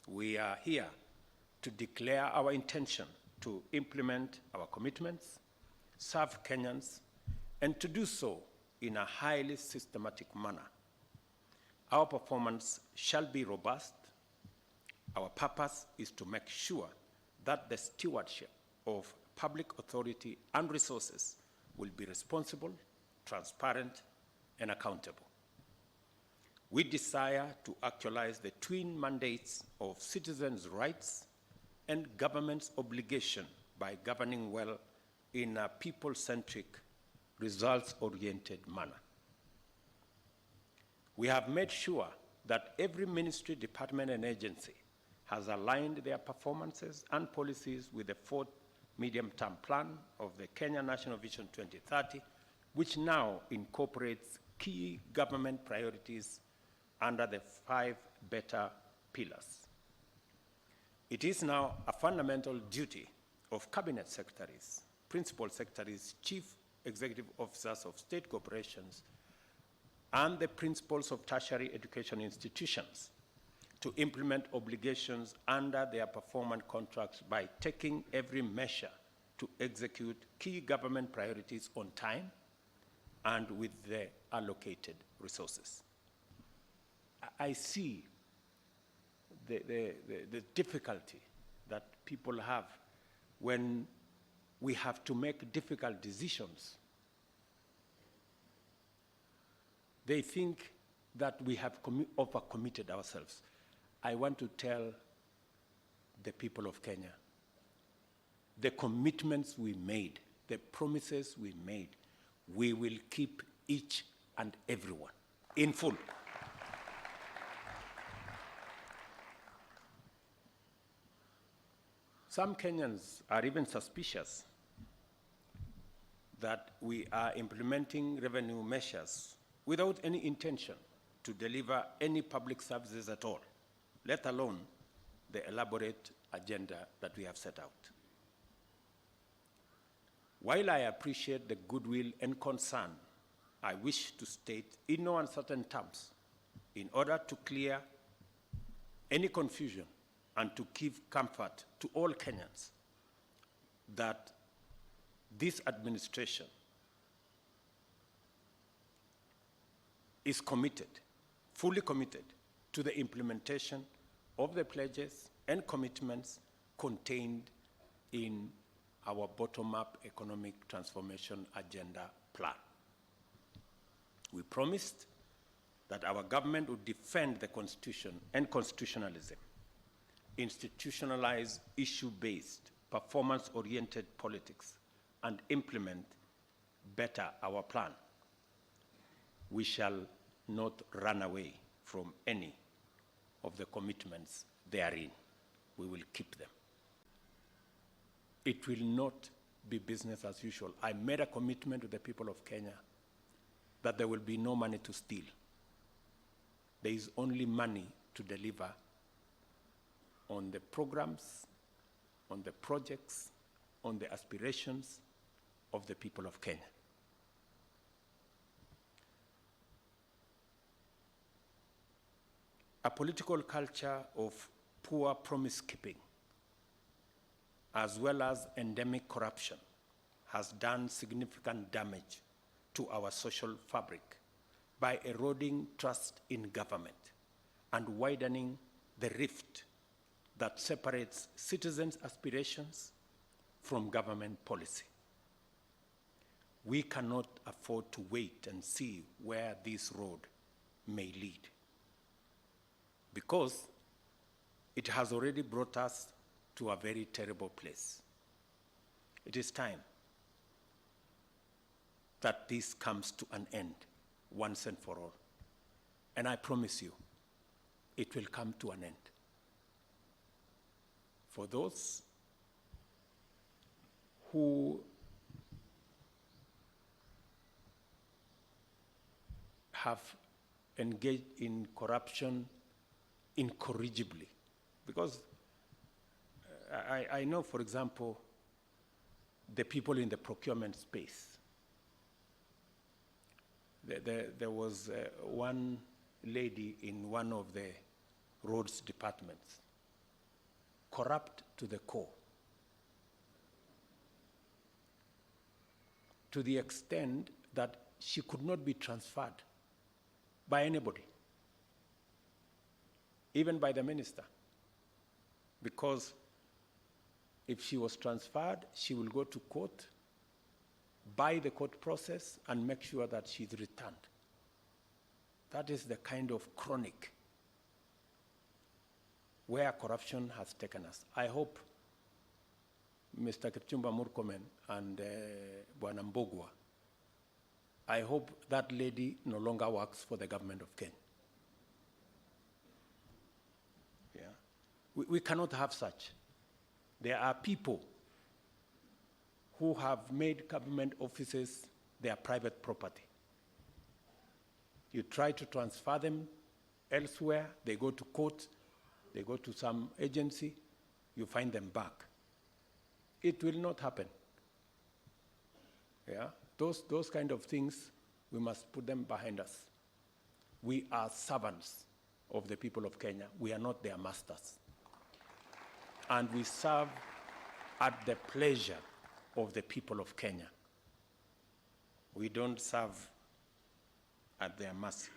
We are here to declare our intention to implement our commitments, serve Kenyans, and to do so in a highly systematic manner. Our performance shall be robust. Our purpose is to make sure that the stewardship of public authority and resources will be responsible, transparent, and accountable. We desire to actualize the twin mandates of citizens' rights and government's obligation by governing well in a people-centric, results-oriented manner. We have made sure that every ministry, department, and agency has aligned their performances and policies with the fourth medium-term plan of the Kenya National Vision 2030, which now incorporates key government priorities under the 5 better pillars. It is now a fundamental duty of cabinet secretaries, principal secretaries, chief executive officers of state corporations, and the principals of tertiary education institutions to implement obligations under their performance contracts by taking every measure to execute key government priorities on time and with the allocated resources. I see the difficulty that people have when we have to make difficult decisions. They think that we have overcommitted ourselves. I want to tell the people of Kenya, the commitments we made, the promises we made, we will keep each and every one in full. Some Kenyans are even suspicious that we are implementing revenue measures without any intention to deliver any public services at all, let alone the elaborate agenda that we have set out. While I appreciate the goodwill and concern, I wish to state in no uncertain terms, in order to clear any confusion and to give comfort to all Kenyans, that this administration is committed, fully committed, to the implementation of the pledges and commitments contained in our bottom-up economic transformation agenda plan. We promised that our government would defend the Constitution and constitutionalism, institutionalize issue-based, performance-oriented politics, and implement better our plan. We shall not run away from any of the commitments therein. We will keep them. It will not be business as usual. I made a commitment to the people of Kenya that there will be no money to steal. There is only money to deliver on the programs, on the projects, on the aspirations of the people of Kenya. A political culture of poor promise-keeping, as well as endemic corruption, has done significant damage to our social fabric by eroding trust in government and widening the rift that separates citizens' aspirations from government policy. We cannot afford to wait and see where this road may lead, because it has already brought us to a very terrible place. It is time that this comes to an end once and for all. And I promise you, it will come to an end. For those who have engaged in corruption incorrigibly, because I know, for example, the people in the procurement space. There was one lady in one of the roads departments corrupt to the core, to the extent that she could not be transferred by anybody, even by the minister, because if she was transferred, she will go to court, buy the court process, and make sure that she's returned. That is the kind of chronic where corruption has taken us. I hope Mr. Kipchumba Murkomen and Bwana Mbogwa, I hope that lady no longer works for the government of Kenya. Yeah. We cannot have such. There are people who have made government offices their private property. You try to transfer them elsewhere, they go to court, they go to some agency, you find them back. It will not happen. Yeah? Those kind of things, we must put them behind us. We are servants of the people of Kenya. We are not their masters. And we serve at the pleasure of the people of Kenya. We don't serve at their mercy.